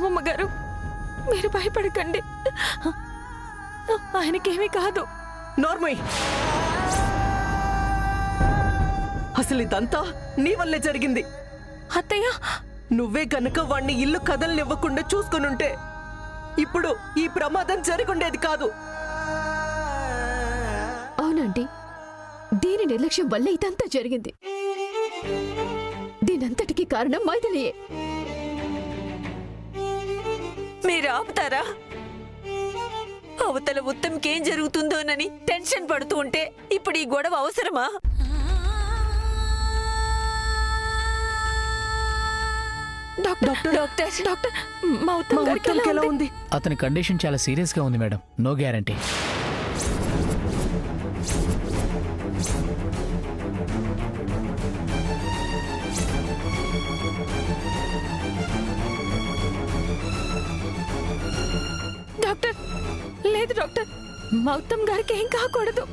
అమ్మమ్మ గారు, మీరు భయపడకండి, ఆయనకేమీ కాదు. నార్మల్, అసలు ఇదంతా నీ వల్లే జరిగింది. అత్తయ్య, నువ్వే గనక వాణ్ణి ఇల్లు కదలనివ్వకుండా చూసుకునుంటే ఇప్పుడు ఈ ప్రమాదం జరుగుండేది కాదు. అవునండి, దీని నిర్లక్ష్యం వల్ల ఇదంతా జరిగింది. దీనంతటికీ కారణం మైథిలియే. మీరు ఆపుతారా? అవతల ఉత్తమ్కేం జరుగుతుందోనని టెన్షన్ పడుతూ ఉంటే ఇప్పుడు ఈ గొడవ అవసరమా? డాక్టర్, మా ఉత్తమ్ గారికి ఎలా ఉంది? అతని కండిషన్ చాలా సీరియస్ గా ఉంది మేడం. No guarantee. డాక్టర్, లేదు డాక్టర్, మా ఉత్తమ్ గారికి ఏం కాకూడదు,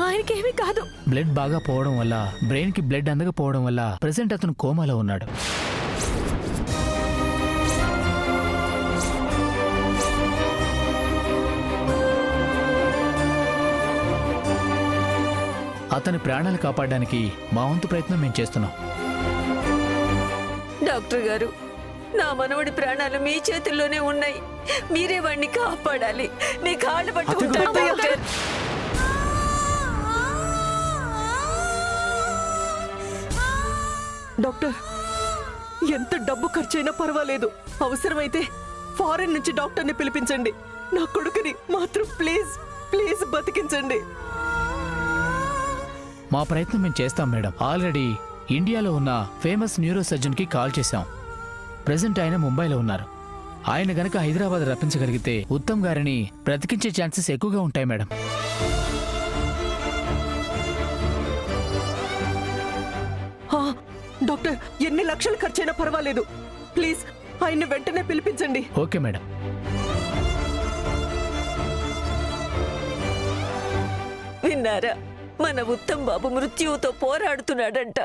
ఆయనకేమీ కాదు. బ్లడ్ బాగా పోవడం వల్ల, బ్రెయిన్ కి బ్లడ్ అందకపోవడం వల్ల ప్రెసెంట్ అతను కోమాలో ఉన్నాడు. అతని ప్రాణాలు కాపాడడానికి మా వంతు ప్రయత్నం మేము చేస్తున్నాం. డాక్టర్ గారు, నా మనవడి ప్రాణాలు మీ చేతుల్లోనే ఉన్నాయి. మీరే వాడిని కాపాడాలి. నీ కాళ్ళు పట్టుకుంటాను డాక్టర్. డాక్టర్, ఎంత డబ్బు ఖర్చైనా పర్వాలేదు, అవసరమైతే ఫారెన్ నుంచి డాక్టర్ని పిలిపించండి. నా కొడుకుని మాత్రం ప్లీజ్ ప్లీజ్ బతికించండి. మా ప్రయత్నం మేము చేస్తాం మేడం. ఆల్రెడీ ఇండియాలో ఉన్న ఫేమస్ న్యూరో సర్జన్ కి కాల్ చేశాం. ప్రెసెంట్ ఆయన ముంబైలో ఉన్నారు. ఆయన గనక హైదరాబాద్ రప్పించగలిగితే ఉత్తమ్ గారిని బ్రతికించే ఛాన్సెస్ ఎక్కువగా ఉంటాయి మేడం. డాక్టర్, ఎన్ని లక్షలు ఖర్చైనా పర్వాలేదు, ప్లీజ్ ఆయన్ని వెంటనే పిలిపించండి. Okay madam. విన్నారా? మన ఉత్తమ్ బాబు మృత్యువుతో పోరాడుతున్నాడంట.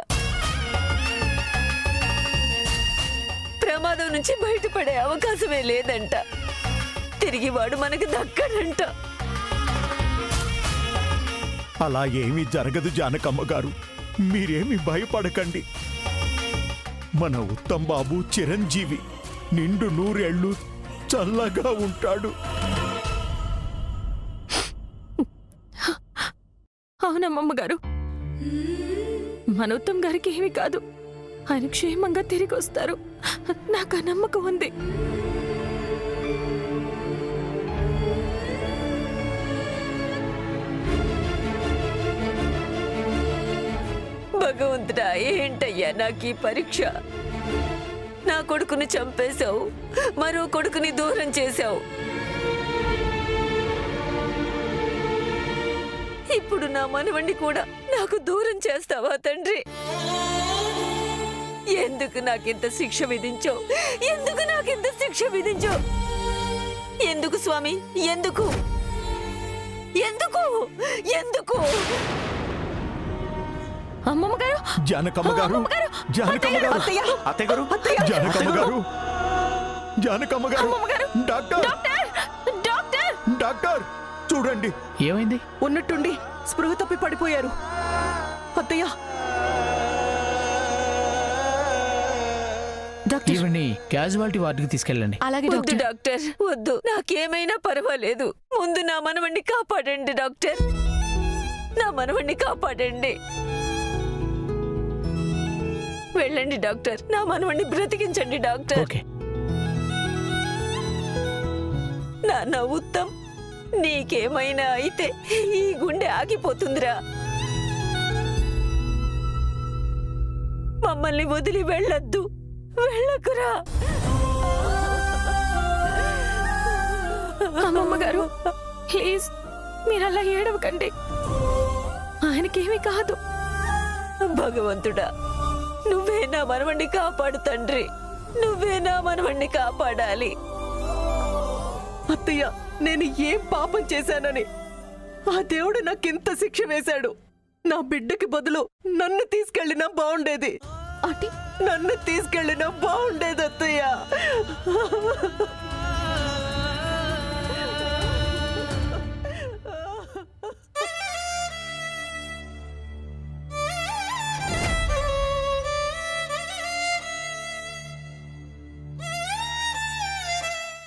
ప్రమాదం నుంచి బయటపడే అవకాశమే లేదంట. తిరిగి వాడు మనకు దక్కడంట. అలా ఏమీ జరగదు జానకమ్మ గారు, మీరేమి భయపడకండి. మన ఉత్తమ్ బాబు చిరంజీవి, నిండు 100 ఏళ్ళు చల్లగా ఉంటాడు. అవునమ్మమ్మ గారు, మన ఉత్తమ్ గారికి ఏమీ కాదు, ఆయన క్షేమంగా తిరిగి వస్తారు, నాకు ఆ నమ్మకం ఉంది. భగవంతుడా, ఏంటయ్యా నాకు ఈ పరీక్ష? నా కొడుకుని చంపేశావు, మరో కొడుకుని దూరం చేశావు. ఇప్పుడు నా మనవణ్ణి కూడా నాకు దూరం చేస్తావా తండ్రి? ఎందుకు నాకింత శిక్ష విధించావు? ఎందుకు నాకింత శిక్ష విధించావు? ఎందుకు స్వామి? ఎందుకు? ఎందుకు? ఎందుకు? అమ్మమ్మ గారు, జానకమ్మ గారు, జానకమ్మ గారు, అత్తయ్య గారు, జానకమ్మ గారు, జానకమ్మ గారు, డాక్టర్, డాక్టర్ చూడండి. ఏమైంది? ఉన్నట్టుండి స్పృహ తప్పి పడిపోయారు. అత్తయ్య, ఈవిడ్ని క్యాజువాలిటీ వార్డుకి తీసుకెళ్ళండి. అలాగే వద్దు డాక్టర్. డాక్టర్, వద్దు. నాకేమైనా పర్వాలేదు, ముందు నా మనవణ్ణి కాపాడండి డాక్టర్. నా మనవణ్ణి కాపాడండి. వెళ్ళండి డాక్టర్, నా మనవణ్ణి బ్రతికించండి డాక్టర్. ఓకే. నాన్న ఉత్తమ్, నీకేమైనా అయితే ఈ గుండె ఆగిపోతుందిరా. మమ్మల్ని వదిలి వెళ్ళొద్దు, వెళ్ళకురా. అమ్మమ్మ గారు, ప్లీజ్ మీరు అలా ఏడవకండి, ఆయనకేమీ కాదు. భగవంతుడా, నువ్వే నా మనవణ్ణి కాపాడు తండ్రి, నువ్వే నా మనవణ్ణి కాపాడాలి. అత్తయ్య, నేను ఏం పాపం చేశానని ఆ దేవుడు నాకింత శిక్ష వేశాడు. నా బిడ్డకి బదులు నన్ను తీసుకెళ్ళినా బాగుండేది. ఆంటీ, నన్ను తీసుకెళ్ళినా బాగుండేది అత్తయ్య.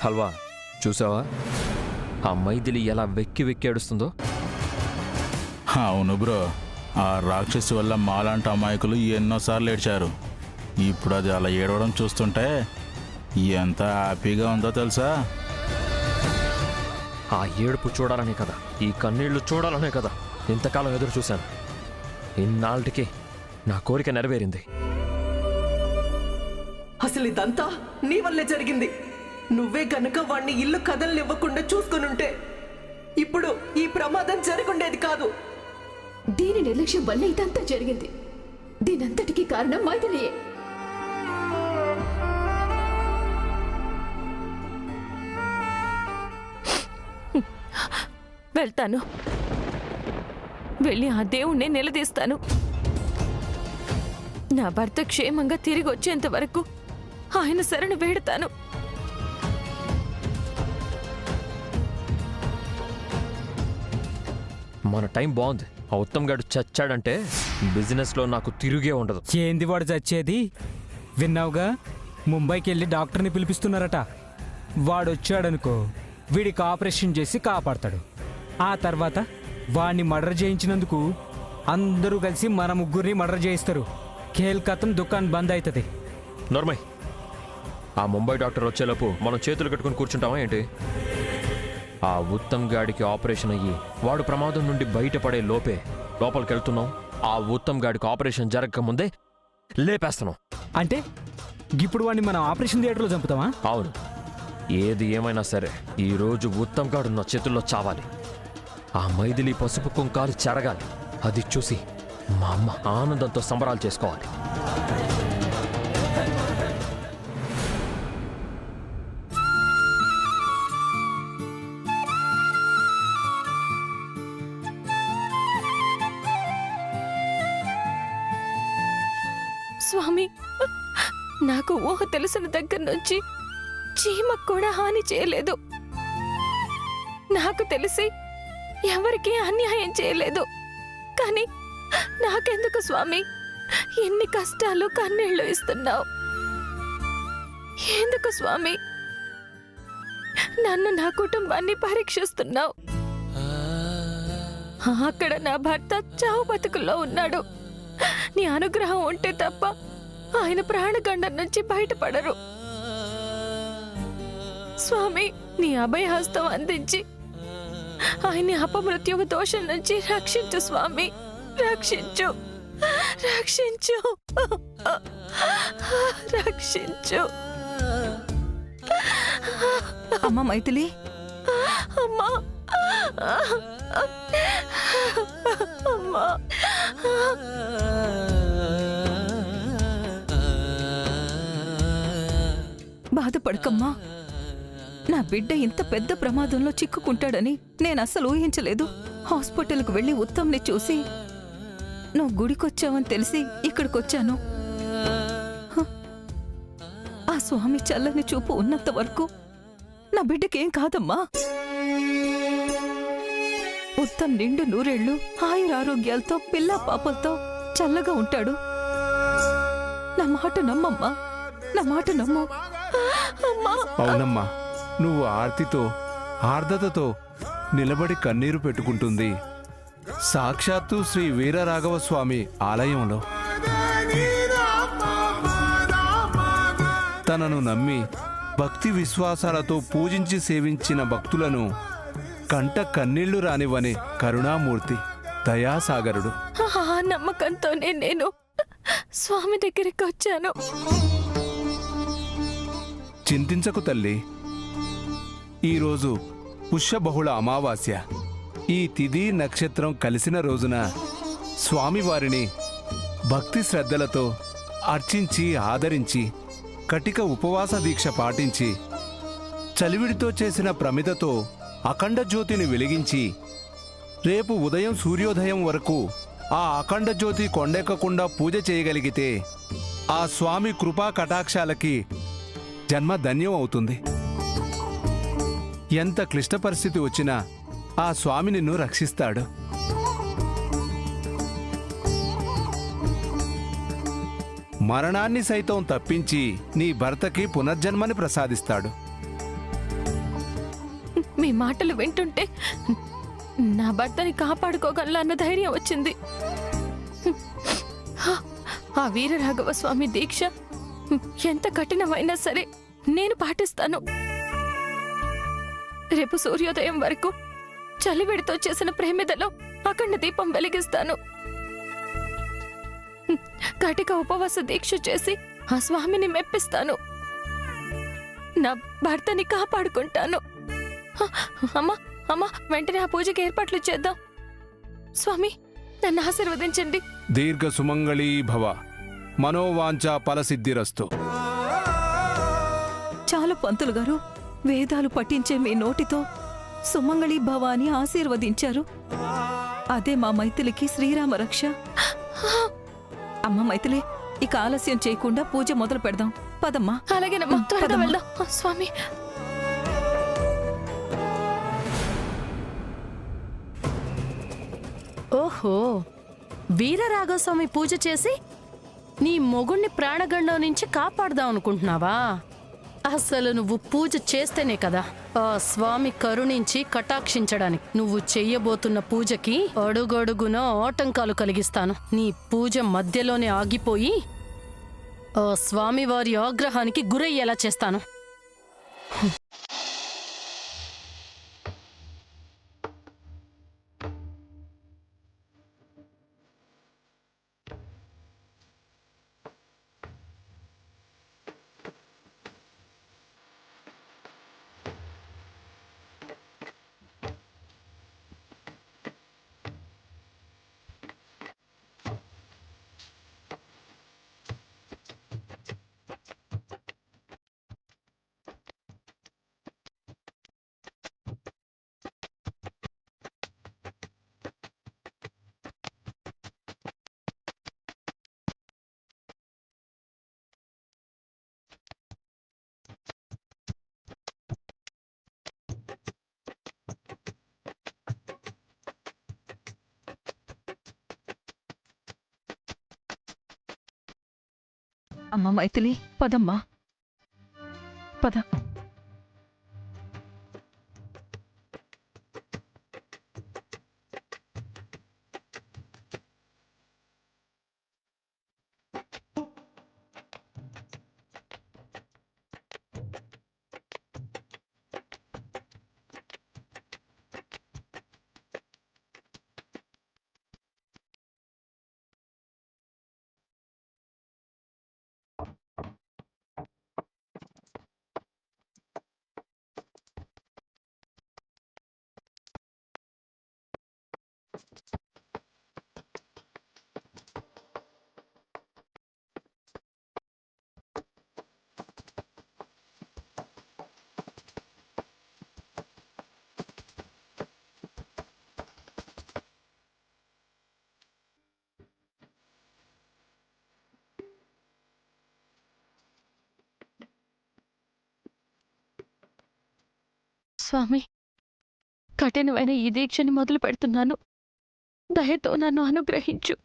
హల్వా చూసావా ఆ మైథిలి ఎలా వెక్కి వెక్కి ఏడుస్తుందో? అవును బ్రో, ఆ రాక్షసి వల్ల మాలాంటి అమాయకులు ఎన్నోసార్లు ఏడ్చారు. ఇప్పుడు అది అలా ఏడవడం చూస్తుంటే ఎంత హ్యాపీగా ఉందో తెలుసా? ఆ ఏడుపు చూడాలనే కదా, ఈ కన్నీళ్లు చూడాలనే కదా ఇంతకాలం ఎదురు చూశాను. ఇన్నాళ్ళకి నా కోరిక నెరవేరింది. అసలు ఇదంతా నీ వల్లే జరిగింది. నువ్వే గనుక వాణ్ణి ఇల్లు కదలనివ్వకుండా చూసుకునుంటే ఇప్పుడు ఈ ప్రమాదం జరగుండేది కాదు. దీని నిర్లక్ష్యం వల్ల ఇదంతా జరిగింది. దీనంతటికీ కారణం మైథిలియే. వెళ్తాను, వెళ్ళి ఆ దేవుణ్ణి నిలదీస్తాను. నా భర్త క్షేమంగా తిరిగి వచ్చేంత వరకు ఆయన శరణు వేడతాను. మన టైం బాగుంది. ఆ ఉత్తమ్ గాడు చచ్చాడంటే బిజినెస్లో నాకు తిరిగే ఉండదు. ఏంది వాడు చచ్చేది? విన్నావుగా, ముంబైకి వెళ్ళి డాక్టర్ని పిలిపిస్తున్నారట. వాడొచ్చాడనుకో, వీడికి ఆపరేషన్ చేసి కాపాడతాడు. ఆ తర్వాత వాడిని మర్డర్ చేయించినందుకు అందరూ కలిసి మన ముగ్గురిని మర్డర్ చేయిస్తారు. ఖేల్కతం దుకాన్ బంద్ అవుతుంది. నోర్మయ్, ఆ ముంబై డాక్టర్ వచ్చేలోపు మనం చేతులు కట్టుకుని కూర్చుంటామా ఏంటి? ఆ ఉత్తమ్ గాడికి ఆపరేషన్ అయ్యి వాడు ప్రమాదం నుండి బయటపడే లోపే లోపలికి వెళ్తున్నాం. ఆ ఉత్తమ్ గాడికి ఆపరేషన్ జరగక ముందే లేపేస్తున్నాం. అంటే ఇప్పుడు వాడిని మనం ఆపరేషన్ థియేటర్లో చంపుతామా? అవును, ఏది ఏమైనా సరే ఈరోజు ఉత్తమ్ గాడు నా చేతుల్లో చావాలి. ఆ మైథిలి పసుపు కుంకాలు చెరగాలి. అది చూసి మా అమ్మ ఆనందంతో సంబరాలు చేసుకోవాలి. స్వామి, నాకు ఊహ తెలిసిన దగ్గర నుంచి చీమకు కూడా హాని చేయలేదు. నాకు తెలిసి ఎవరికీ అన్యాయం చేయలేదు. కానీ నాకెందుకు స్వామి ఎన్ని కష్టాలు కన్నీళ్లు ఇస్తున్నావు? ఎందుకు స్వామి నన్ను నా కుటుంబాన్ని పరీక్షిస్తున్నావు? అక్కడ నా భర్త చావు బతుకుల్లో ఉన్నాడు. నీ అనుగ్రహం ఉంటే తప్ప ఆయన ప్రాణగండం నుంచి బయటపడరు. స్వామి, నీ అభయహస్తం అందించి ఆయన్ని అపమృత్యువు దోషం నుంచి రక్షించు స్వామి, రక్షించు, రక్షించు, రక్షించు. అమ్మ మైథిలి, అమ్మా, అమ్మా. బాధపడకమ్మా. నా బిడ్డ ఇంత పెద్ద ప్రమాదంలో చిక్కుకుంటాడని నేను అస్సలు ఊహించలేదు. హాస్పిటల్కు వెళ్ళి ఉత్తమ్ని చూసి నువ్వు గుడికొచ్చావని తెలిసి ఇక్కడికొచ్చాను. ఆ స్వామి చల్లని చూపు ఉన్నంత వరకు నా బిడ్డకేం కాదమ్మా. ఉత్తమ్ నిండు నూరేళ్లు ఆయురారోగ్యాలతో పిల్ల పాపలతో చల్లగా ఉంటాడు. నా మాట నమ్మమ్మా, నా మాట నమ్ము. అవునమ్మా, నువ్వు ఆర్తితో ఆర్ద్రతతో నిలబడి కన్నీరు పెట్టుకుంటుంది సాక్షాత్తు శ్రీ వీరరాఘవ స్వామి ఆలయంలో. తనను నమ్మి భక్తి విశ్వాసాలతో పూజించి సేవించిన భక్తులను కంట కన్నీళ్లు రానివ్వని కరుణామూర్తి, దయాసాగరుడు. ఆ నమ్మకంతోనే నేను స్వామి దగ్గరికి వచ్చాను. చింతించకు తల్లి. ఈరోజు పుష్యబహుళ అమావాస్య. ఈ తిథి నక్షత్రం కలిసిన రోజున స్వామివారిని భక్తి శ్రద్ధలతో అర్చించి ఆదరించి కటిక ఉపవాస దీక్ష పాటించి చలివిడితో చేసిన ప్రమిదతో అఖండ జ్యోతిని వెలిగించి రేపు ఉదయం సూర్యోదయం వరకు ఆ అఖండ జ్యోతి కొండెక్కకుండా పూజ చేయగలిగితే ఆ స్వామి కృపా కటాక్షాలకి జన్మ ధన్యం అవుతుంది. ఎంత క్లిష్ట పరిస్థితి వచ్చినా ఆ స్వామి నిన్ను రక్షిస్తాడు. మరణాన్ని సైతం తప్పించి నీ భర్తకి పునర్జన్మని ప్రసాదిస్తాడు. మీ మాటలు వింటుంటే నా భర్తని కాపాడుకోగలను అన్న ధైర్యం వచ్చింది. ఆ వీరరాఘవ స్వామి దీక్ష ఎంత కఠినమైనా సరే నేను పాటిస్తాను. రేపు సూర్యోదయం వరకు చలివిడితో చేసిన ప్రేమిదలో అఖండ దీపం వెలిగిస్తాను. కటిక ఉపవాస దీక్ష చేసి ఆ స్వామిని మెప్పిస్తాను. నా భర్తని కాపాడుకుంటాను. అమ్మా అమ్మా, వెంటనే ఆ పూజకి ఏర్పాట్లు చేద్దాం. స్వామి, నన్ను ఆశీర్వదించండి. దీర్ఘ సుమంగళీ భవ, మనోవాంఛా ఫలసిద్ధిరస్తు. చాలు పంతులు గారు, వేదాలు పఠించే మీ నోటితో సుమంగళి భవ అని ఆశీర్వదించారు. అదే మా మైథిలికి శ్రీరామ రక్ష. అమ్మ మైథిలి, ఇక ఆలస్యం చేయకుండా పూజ మొదలు పెడదాం. పదమ్మా. అలాగేనమ్మా, త్వరగా పదమ్మా. వెళ్దాం. స్వామి, ఓహో, వీరరాఘవస్వామి పూజ చేసి నీ మొగుణ్ణి ప్రాణగండం నుంచి కాపాడదాం అనుకుంటున్నావా? అసలు నువ్వు పూజ చేస్తేనే కదా ఆ స్వామి కరుణించి కటాక్షించడానికి. నువ్వు చెయ్యబోతున్న పూజకి అడుగడుగున ఆటంకాలు కలిగిస్తాను. నీ పూజ మధ్యలోనే ఆగిపోయి ఆ స్వామివారి ఆగ్రహానికి గురయ్యేలా చేస్తాను. అమ్మ మైథిలి, పదమ్మా. పద. స్వామి, కఠినమైన ఈ దీక్షని మొదలు పెడుతున్నాను. దయతో నన్ను అనుగ్రహించు.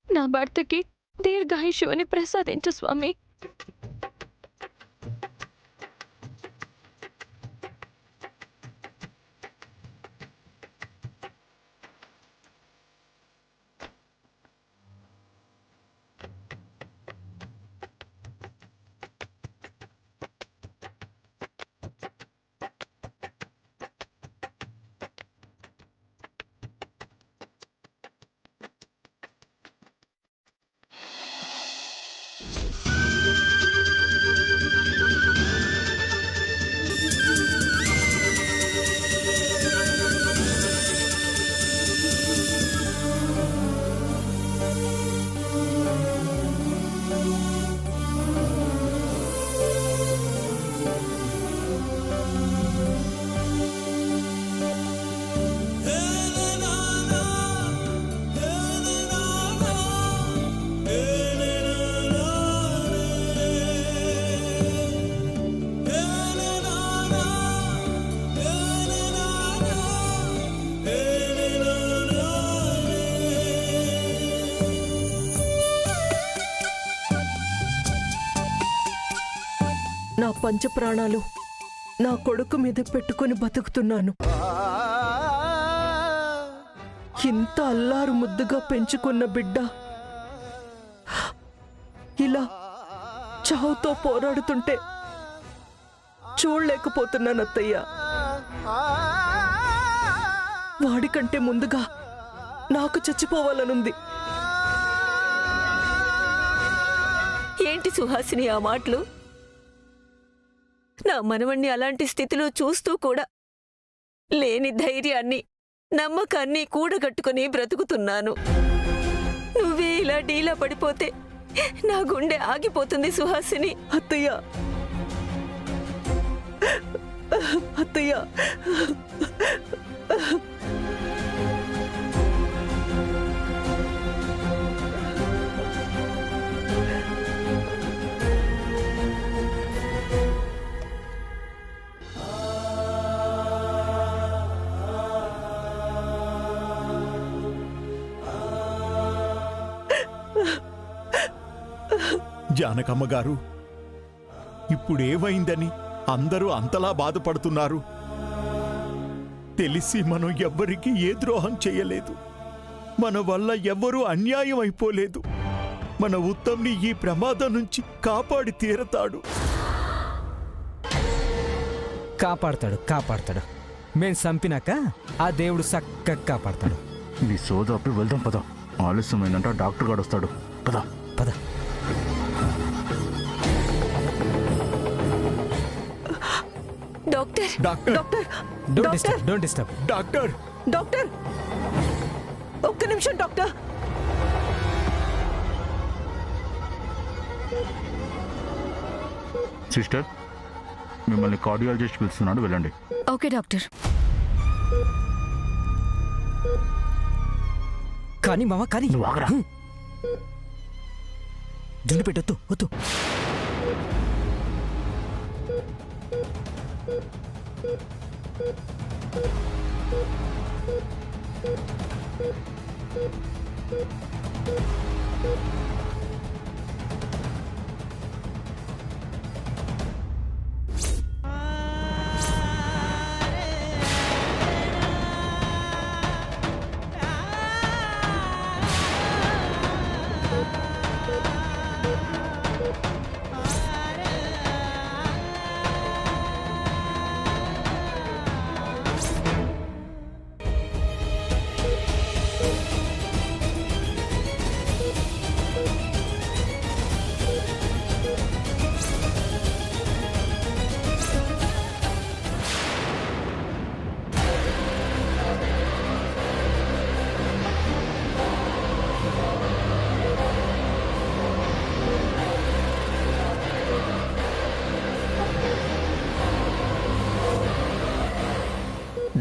నా భర్తకి దీర్ఘాయుష్యుని ప్రసాదించు స్వామి. నా పంచప్రాణాలు నా కొడుకు మీద పెట్టుకొని బతుకుతున్నాను. ఇంత అల్లారు ముద్దుగా పెంచుకున్న బిడ్డ ఇలా చావుతో పోరాడుతుంటే చూడలేకపోతున్నాను అత్తయ్య. వాడికంటే ముందుగా నాకు చచ్చిపోవాలనుంది. ఏంటి సుహాసిని ఆ మాటలు? నా మనవణ్ణి అలాంటి స్థితిలో చూస్తూ కూడా లేని ధైర్యాన్ని నమ్మకాన్ని కూడగట్టుకుని బ్రతుకుతున్నాను. నువ్వే ఇలా డీలా పడిపోతే నా గుండె ఆగిపోతుంది సుహాసిని. అత్తయ్య అత్తయ్య జానకమ్మ గారు, ఇప్పుడేమైందని అందరూ అంతలా బాధపడుతున్నారు? తెలిసి మనం ఎవ్వరికీ ఏ ద్రోహం చేయలేదు. మన వల్ల ఎవ్వరూ అన్యాయం అయిపోలేదు. మన ఉత్తమ్ని ఈ ప్రమాదం నుంచి కాపాడి తీరతాడు. కాపాడతాడు. మేం చంపినాక ఆ దేవుడు చక్కగా కాపాడతాడు. నీ సోదాపి వెళ్దాం పద. ఆలస్యమైందంట డాక్టర్ గారు వస్తాడు. పద పద. Doctor doctor doctor don't disturb. Doctor doctor ఒక్క నిమిషం డాక్టర్. సిస్టర్, మిమ్మల్ని కార్డియాలజిస్ట్ పిలుస్తున్నాడు, వెళ్ళండి. Okay doctor. కానీ మామ కానీ నువ్వు ఆగరా. జుండు పెట్టొద్దు, వద్దు.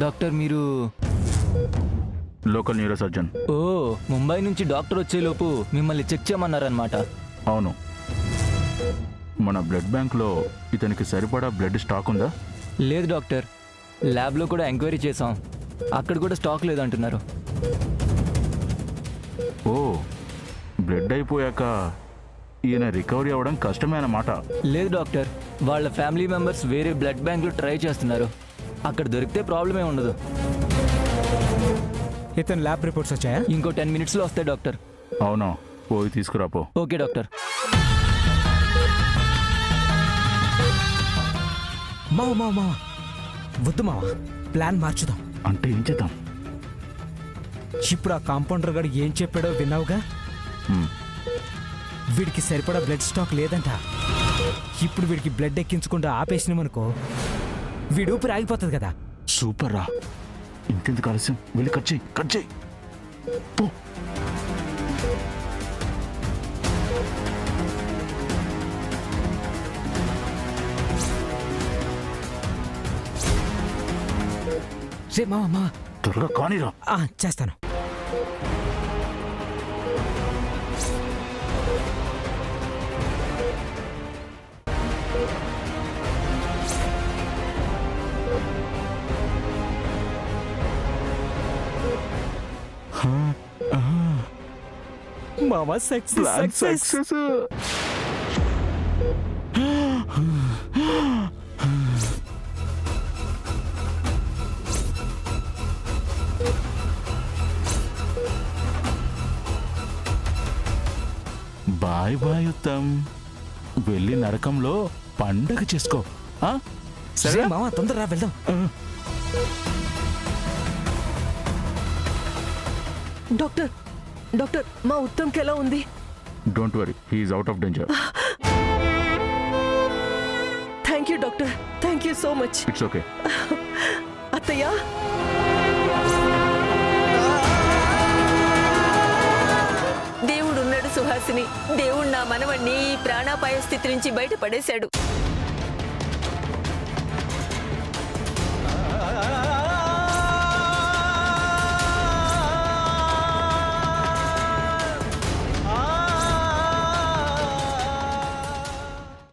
డాక్టర్ మీరు లోకల్ న్యూరో సర్జన్. ఓ, ముంబై నుంచి డాక్టర్ వచ్చేలోపు మిమ్మల్ని చెక్ చేయమన్నారనమాట. అవును. మన బ్లడ్ బ్యాంక్లో ఇతనికి సరిపడా బ్లడ్ స్టాక్ ఉందా? లేదు డాక్టర్, ల్యాబ్లో కూడా ఎంక్వైరీ చేసాం, అక్కడ కూడా స్టాక్ లేదంటున్నారు. ఓ, బ్లడ్ అయిపోయాక ఈయన రికవరీ అవ్వడం కష్టమే అన్నమాట. లేదు డాక్టర్, వాళ్ళ ఫ్యామిలీ మెంబర్స్ వేరే బ్లడ్ బ్యాంక్లో ట్రై చేస్తున్నారు, అక్కడ దొరికితే ప్రాబ్లమే ఉండదు. ఇతను ల్యాబ్ రిపోర్ట్స్ వచ్చాయా? ఇంకో 10 మినిట్స్లో వస్తాయి డాక్టర్. అవునా, పోయి తీసుకురాపో. Okay doctor. మావా వద్దు మావా, ప్లాన్ మార్చుదాం. అంటే ఏం చేద్దాం? ఇప్పుడు ఆ కాంపౌండర్ గారు ఏం చెప్పాడో విన్నావుగా? వీడికి సరిపడా బ్లడ్ స్టాక్ లేదంట. ఇప్పుడు వీడికి బ్లడ్ ఎక్కించకుండా ఆపేసినామనుకో వీడు ఊపిరి ఆగిపోతుంది కదా. సూపర్ రా, ఇంకెందుకు ఆలస్యం, వెళ్ళి కట్ చేయి పో. మావా త్వరగా కానీరా. చేస్తాను. మావా సక్సెస్. Bye bye Uttam. వెళ్ళి నరకంలో పండగ చేసుకో. ఆ? సరే మామ తొందరగా వెళ్దాం. డాక్టర్ డాక్టర్ మా ఉత్తమ్కి ఎలా ఉంది? Don't worry, he's out of danger. Thank you doctor, thank you so much. It's okay. అత్తయ్య, దేవుడున్నాడు సుహాసిని. దేవుడు నా మనవణ్ణి ఈ ప్రాణాపాయ స్థితి నుంచి బయటపడేశాడు.